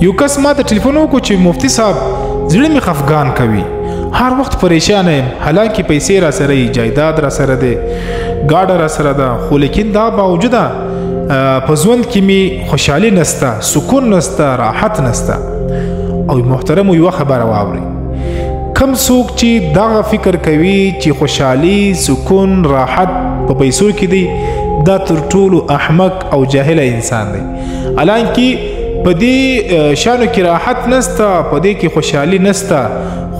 یو کس ما ته ټلیفون وکړو چې مفتي صاحب زړه مې خفګان کوي، هر وخت پریشان یم، حالانکه پیسې را سره یي، جایداد را سره دی، ګاډه را سره ده، خو لیکن دا باوجوده په ژوند کې مې خوشحالي نسته، سکون نسته، راحت نسته. او محترم یوه خبره واورئ، کم څوک چې دغه فکر کوي چې خوشحالي، سکون، راحت په پیسو کې دی، دا تر ټولو احمق او جاهل انسان دی. حالانکه په دې شانو کې راحت نسته، په دې کې خوشحالي نسته.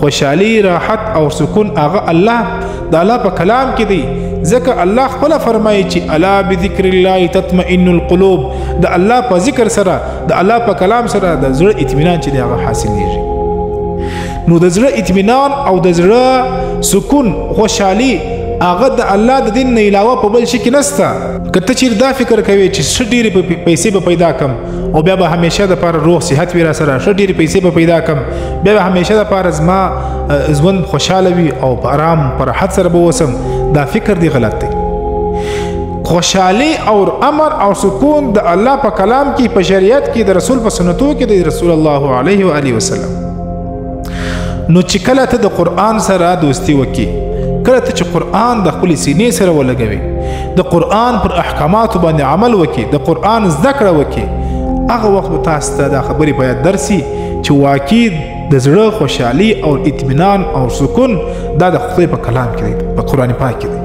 خوشحالي، راحت او سکون هغه الله د الله په کلام کې دی. ځکه الله خپل فرمایي چې الا بذکر الله تطمئن القلوب. د الله په ذکر سره، د الله په کلام سره د زړه اطمینان چې دی هغه حاصلېږي. نو د زړه اطمینان او د زړه سکون، خوشحالي هغه د الله د دین نه علاوه په بل شي کې نسته. که ته چېرې دا فکر کوې چې ښه ډېرې پیسې به پیدا کړم او بیا به همیشه دپاره روغ صحت وي را سره، ښه ډېرې پیسې به پیدا کړم بیا به همیشه دپاره زما ژوند خوشحاله وي او په ارام په راحت سره به اوسم، دا فکر دی غلط دی. خوشحالي او امر او سکون د الله په کلام کې، په شریعت کې، د رسول په سنتو کې، د رسول الله علیه و آله وسلم. نو چې کله ته د قرآن سره دوستي وکړي، کله ته چې قرآن د خپل سینې سره ولګوي، د قرآن پر احکاماتو باندې عمل وکړي، د قرآن زده کړه وکړي، هغه وخت به تاسو ته دا خبرې په یاد درسي چې واقعي د زړه خوشحالي او اطمینان او سکون دا د خدای په کلام کې دی، په قرآن پاک کې دی.